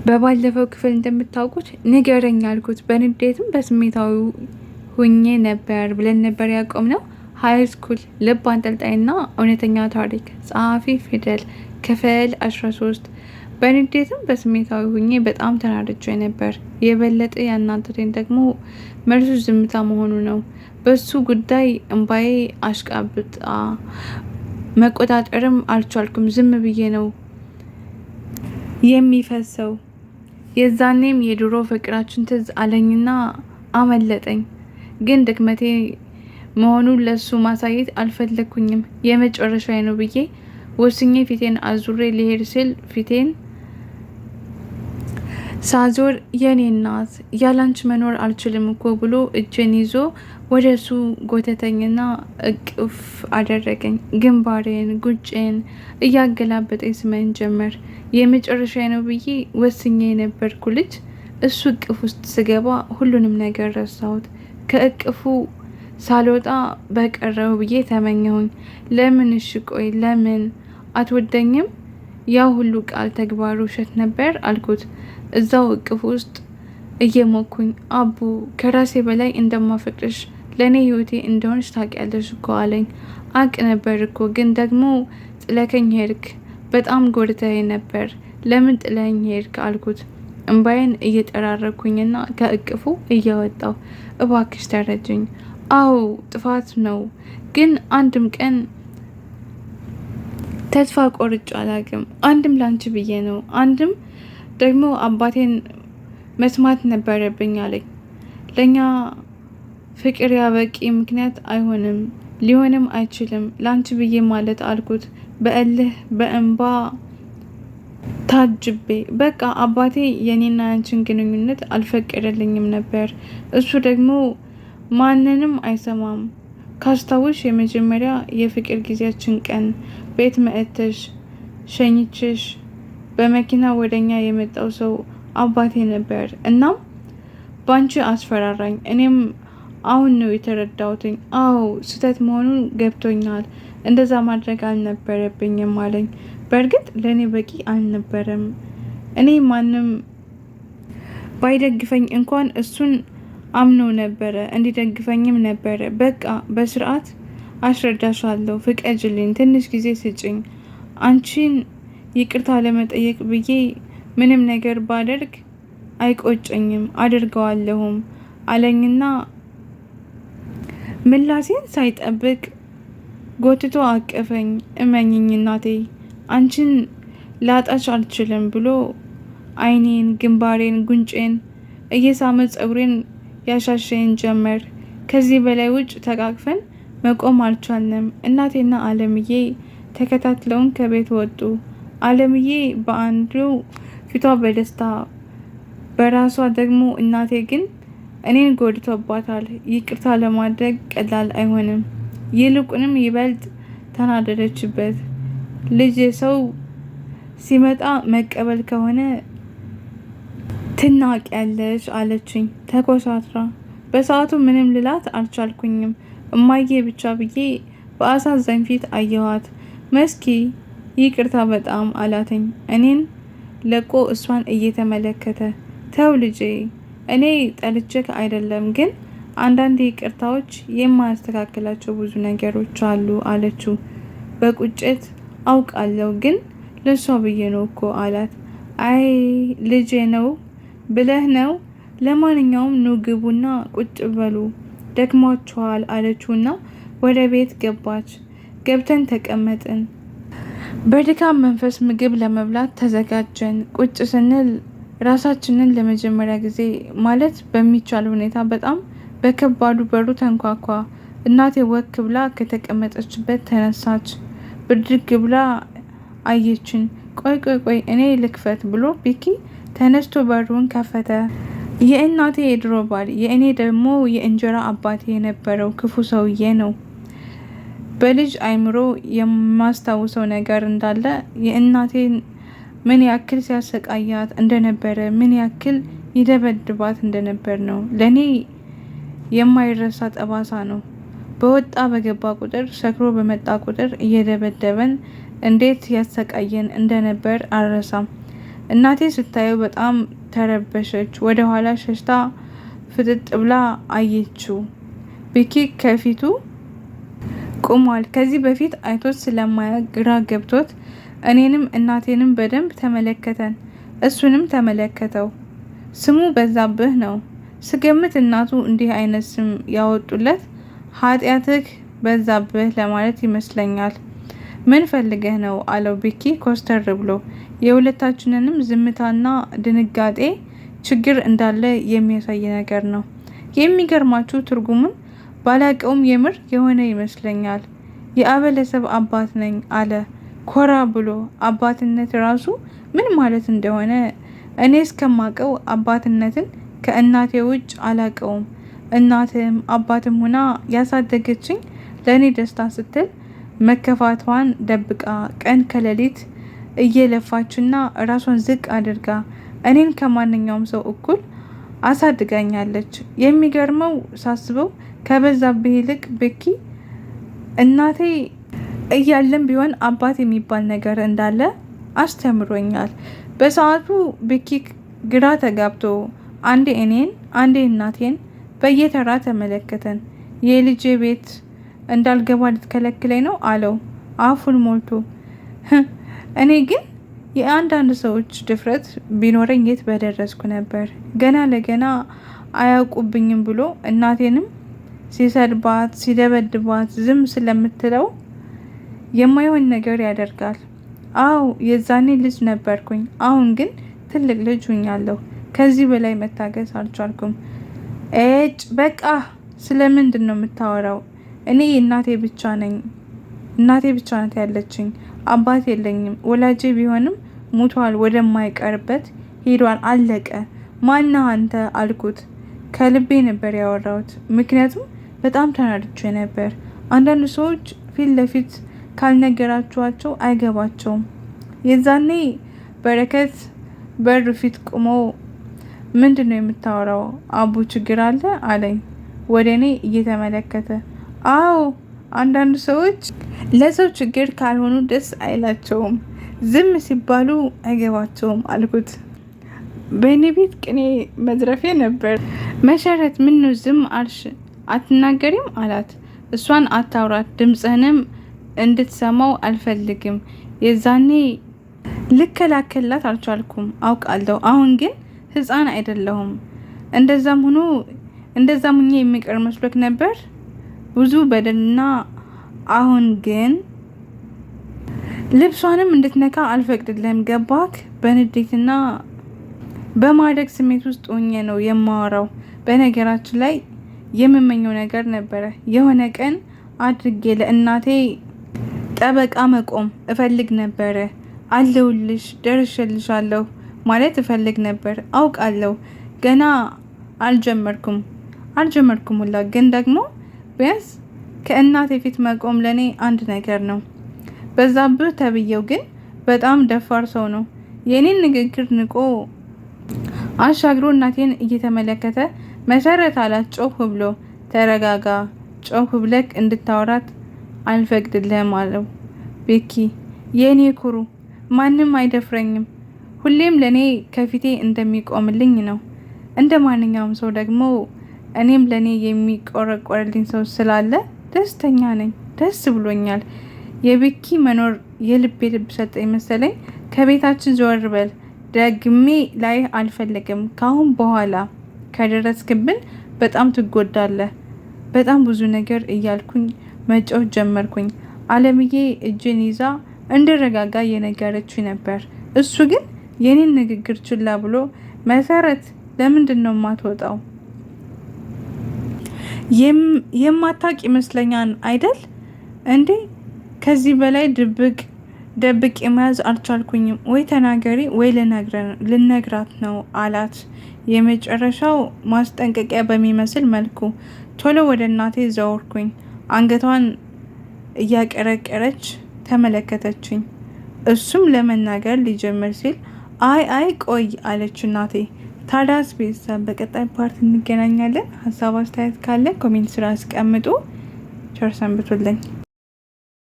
በባለፈው ክፍል እንደምታውቁት ንገረኝ ያልኩት በንዴትም በስሜታዊ ሁኜ ነበር ብለን ነበር ያቆምነው። ሀይ ስኩል ልብ አንጠልጣይና እውነተኛ ታሪክ ጸሐፊ ፊደል ክፍል 13። በንዴትም በስሜታዊ ሁኜ በጣም ተናድጄ ነበር። የበለጠ ያናደደኝ ደግሞ መልሱ ዝምታ መሆኑ ነው። በሱ ጉዳይ እምባዬ አሽቃብጣ መቆጣጠርም አልቻልኩም። ዝም ብዬ ነው የሚፈሰው። የዛኔም የድሮ ፍቅራችን ትዝ አለኝና አመለጠኝ። ግን ድክመቴ መሆኑን ለሱ ማሳየት አልፈለግኩኝም። የመጨረሻዬ ነው ብዬ ወስኜ ፊቴን አዙሬ ሊሄድ ስል ፊቴን ሳዞር የኔ እናት ያላንቺ መኖር አልችልም እኮ ብሎ እጄን ይዞ ወደ እሱ ጎተተኝና እቅፍ አደረገኝ። ግንባሬን ጉጬን እያገላበጠኝ ስመኝ ጀመር። የመጨረሻ ነው ብዬ ወስኜ የነበርኩ ልጅ እሱ እቅፍ ውስጥ ስገባ ሁሉንም ነገር ረሳሁት። ከእቅፉ ሳልወጣ በቀረው ብዬ ተመኘሁኝ። ለምን እሺ ቆይ ለምን አትወደኝም? ያ ሁሉ ቃል ተግባሩ ውሸት ነበር አልኩት። እዛው እቅፍ ውስጥ እየሞኩኝ አቡ ከራሴ በላይ እንደማፈቅርሽ ለእኔ ህይወቴ እንደሆንሽ ታውቂያለሽ እኮ አለኝ። አቅ ነበር እኮ ግን ደግሞ ጥለከኝ ሄድክ። በጣም ጎድተኸኝ ነበር። ለምን ጥለኸኝ ሄድክ አልኩት። እምባዬን እየጠራረኩኝና ከእቅፉ እያወጣው እባክሽ ተረጅኝ። አዎ ጥፋት ነው፣ ግን አንድም ቀን ተስፋ ቆርጬ አላውቅም። አንድም ላንቺ ብዬ ነው፣ አንድም ደግሞ አባቴን መስማት ነበረብኝ አለኝ። ለኛ ፍቅር ያበቂ ምክንያት አይሆንም፣ ሊሆንም አይችልም ላንቺ ብዬ ማለት አልኩት በእልህ በእንባ ታጅቤ። በቃ አባቴ የኔና ያንቺን ግንኙነት አልፈቀደልኝም ነበር። እሱ ደግሞ ማንንም አይሰማም። ካስታውሽ የመጀመሪያ የፍቅር ጊዜያችን ቀን ቤት መጥተሽ ሸኝችሽ በመኪና ወደኛ የመጣው ሰው አባቴ ነበር። እናም ባንቺ አስፈራራኝ። እኔም አሁን ነው የተረዳሁትኝ። አዎ ስህተት መሆኑን ገብቶኛል። እንደዛ ማድረግ አልነበረብኝም አለኝ። በእርግጥ ለእኔ በቂ አልነበረም። እኔ ማንም ባይደግፈኝ እንኳን እሱን አምኖ ነበረ፣ እንዲደግፈኝም ነበረ። በቃ በስርዓት አስረዳሻለሁ፣ ፍቀጅልኝ፣ ትንሽ ጊዜ ስጭኝ። አንቺን ይቅርታ ለመጠየቅ ብዬ ምንም ነገር ባደርግ አይቆጨኝም፣ አድርገዋለሁም አለኝና ምላሴን ሳይጠብቅ ጎትቶ አቀፈኝ። እመኝኝ እናቴ አንቺን ላጣች አልችልም ብሎ አይኔን፣ ግንባሬን፣ ጉንጬን እየሳመ ፀጉሬን ያሻሸኝ ጀመር። ከዚህ በላይ ውጭ ተቃቅፈን መቆም አልቻልንም። እናቴና አለምዬ ተከታትለውን ከቤት ወጡ። አለምዬ በአንዱ ፊቷ በደስታ በራሷ ደግሞ እናቴ ግን እኔን ጎድቶባታል። ይቅርታ ለማድረግ ቀላል አይሆንም። ይልቁንም ይበልጥ ተናደደችበት። ልጅ ሰው ሲመጣ መቀበል ከሆነ ትናቂያለሽ አለችኝ ተኮሳትራ። በሰዓቱ ምንም ልላት አልቻልኩኝም። እማዬ ብቻ ብዬ በአሳዛኝ ፊት አየኋት። መስኪ ይቅርታ በጣም አላተኝ እኔን ለቆ እሷን እየተመለከተ። ተው ልጄ እኔ ጠልቼክ አይደለም፣ ግን አንዳንድ ይቅርታዎች የማያስተካክላቸው ብዙ ነገሮች አሉ አለችው በቁጭት። አውቃለሁ ግን ለሷ ብዬ ነው እኮ አላት። አይ ልጄ ነው ብለህ ነው? ለማንኛውም ኑ ግቡና ቁጭ በሉ ደክሟችኋል አለችውና ወደ ቤት ገባች። ገብተን ተቀመጥን። በድካም መንፈስ ምግብ ለመብላት ተዘጋጀን። ቁጭ ስንል ራሳችንን ለመጀመሪያ ጊዜ ማለት በሚቻል ሁኔታ በጣም በከባዱ በሩ ተንኳኳ። እናቴ ወክ ብላ ከተቀመጠችበት ተነሳች። ብድግ ብላ አየችን። ቆይ ቆይ ቆይ እኔ ልክፈት ብሎ ቢኪ ተነስቶ በሩን ከፈተ። የእናቴ የድሮ ባል፣ የእኔ ደግሞ የእንጀራ አባቴ የነበረው ክፉ ሰውዬ ነው። በልጅ አይምሮ የማስታውሰው ነገር እንዳለ የእናቴን ምን ያክል ሲያሰቃያት እንደነበረ፣ ምን ያክል ይደበድባት እንደነበር ነው ለእኔ የማይረሳ ጠባሳ ነው። በወጣ በገባ ቁጥር፣ ሰክሮ በመጣ ቁጥር እየደበደበን እንዴት ያሰቃየን እንደነበር አልረሳም። እናቴ ስታየው በጣም ተረበሸች። ወደ ኋላ ሸሽታ ፍጥጥ ብላ አየችው። ቢኪ ከፊቱ ቆሟል። ከዚህ በፊት አይቶት ስለማያውቅ ግራ ገብቶት እኔንም እናቴንም በደንብ ተመለከተን። እሱንም ተመለከተው። ስሙ በዛብህ ነው። ስገምት እናቱ እንዲህ አይነት ስም ያወጡለት ኃጢአትህ በዛብህ ለማለት ይመስለኛል። ምን ፈልገህ ነው አለው ቢኪ ኮስተር ብሎ። የሁለታችንንም ዝምታና ድንጋጤ ችግር እንዳለ የሚያሳይ ነገር ነው። የሚገርማችሁ ትርጉሙን ባላቀውም የምር የሆነ ይመስለኛል። የአበለሰብ አባት ነኝ አለ ኮራ ብሎ። አባትነት ራሱ ምን ማለት እንደሆነ እኔ እስከማቀው አባትነትን ከእናቴ ውጭ አላቀውም። እናትም አባትም ሆና ያሳደገችኝ ለእኔ ደስታ ስትል መከፋቷን ደብቃ ቀን ከሌሊት እየለፋችና ራሷን ዝቅ አድርጋ እኔን ከማንኛውም ሰው እኩል አሳድጋኛለች። የሚገርመው ሳስበው ከበዛብህ ይልቅ ቢኪ እናቴ እያለም ቢሆን አባት የሚባል ነገር እንዳለ አስተምሮኛል። በሰዓቱ ቢኪ ግራ ተጋብቶ አንዴ እኔን አንዴ እናቴን በየተራ ተመለከተን። የልጄ ቤት እንዳልገባ ልትከለክለኝ ነው አለው አፉን ሞልቶ። እኔ ግን የአንዳንድ ሰዎች ድፍረት ቢኖረኝ የት በደረስኩ ነበር። ገና ለገና አያውቁብኝም ብሎ እናቴንም ሲሰድባት ሲደበድባት ዝም ስለምትለው የማይሆን ነገር ያደርጋል። አው የዛኔ ልጅ ነበርኩኝ። አሁን ግን ትልቅ ልጅ ሆኛለሁ። ከዚህ በላይ መታገስ አልቻልኩም። እጭ በቃ ስለምንድን ነው የምታወራው? እኔ እናቴ ብቻ ነኝ። እናቴ ብቻ ናት ያለችኝ። አባት የለኝም። ወላጄ ቢሆንም ሙቷል፣ ወደማይቀርበት ሄዷል፣ አለቀ። ማነህ አንተ አልኩት። ከልቤ ነበር ያወራሁት፣ ምክንያቱም በጣም ተናድጄ ነበር። አንዳንድ ሰዎች ፊት ለፊት ካልነገራችኋቸው አይገባቸውም። የዛኔ በረከት በር ፊት ቆሞ ምንድን ነው የምታወራው? አቡ ችግር አለ አለኝ ወደ እኔ እየተመለከተ። አዎ አንዳንድ ሰዎች ለሰው ችግር ካልሆኑ ደስ አይላቸውም፣ ዝም ሲባሉ አይገባቸውም አልኩት። በእኔ ቤት ቅኔ መዝረፌ ነበር። መሰረት ምን ነው ዝም አልሽ? አትናገሪም አላት። እሷን አታውራት፣ ድምፅህንም እንድትሰማው አልፈልግም። የዛኔ ልከላከላት አልቻልኩም አውቃለሁ። አሁን ግን ህፃን አይደለሁም። እንደዛም ሁኜ የሚቀር መስሎክ ነበር ብዙ በደልና። አሁን ግን ልብሷንም እንድትነካ አልፈቅድልህም። ገባክ? በንዴትና በማደግ ስሜት ውስጥ ሆኜ ነው የማወራው። በነገራችን ላይ የምመኘው ነገር ነበረ። የሆነ ቀን አድርጌ ለእናቴ ጠበቃ መቆም እፈልግ ነበረ። አለሁልሽ፣ ደርሼልሻለሁ ማለት እፈልግ ነበር። አውቃለሁ ገና አልጀመርኩም ሁላ። ግን ደግሞ ቢያንስ ከእናቴ ፊት መቆም ለኔ አንድ ነገር ነው። በዛብህ ተብዬው ግን በጣም ደፋር ሰው ነው። የኔን ንግግር ንቆ አሻግሮ እናቴን እየተመለከተ መሰረት አላት ጮህ ብሎ። ተረጋጋ፣ ጮህ ብለክ እንድታወራት አልፈቅድልህም አለው ቢኪ። የኔ ኩሩ፣ ማንም አይደፍረኝም። ሁሌም ለኔ ከፊቴ እንደሚቆምልኝ ነው። እንደ ማንኛውም ሰው ደግሞ እኔም ለኔ የሚቆረቆርልኝ ሰው ስላለ ደስተኛ ነኝ። ደስ ብሎኛል። የቢኪ መኖር የልብ ሰጠኝ መሰለኝ። ከቤታችን ዘወር በል፣ ደግሜ ላይ አልፈልግም። ካሁን በኋላ ከደረስክብን በጣም ትጎዳለህ። በጣም ብዙ ነገር እያልኩኝ መጮህ ጀመርኩኝ። አለምዬ እጄን ይዛ እንድረጋጋ እየነገረችኝ ነበር። እሱ ግን የኔን ንግግር ችላ ብሎ መሰረት ለምንድን ነው የማትወጣው? የማታውቅ ይመስለኛል አይደል እንዴ? ከዚህ በላይ ደብቅ የመያዝ አልቻልኩኝም። ወይ ተናገሪ ወይ ልነግራት ነው አላት። የመጨረሻው ማስጠንቀቂያ በሚመስል መልኩ ቶሎ ወደ እናቴ ዘወርኩኝ። አንገቷን እያቀረቀረች ተመለከተችኝ። እሱም ለመናገር ሊጀምር ሲል አይ ቆይ አለች እናቴ። ታዲያስ ቤተሰብ በቀጣይ ፓርት እንገናኛለን። ሀሳብ አስተያየት ካለ ኮሜንት ስራ አስቀምጡ። ቸር ሰንብቱልኝ።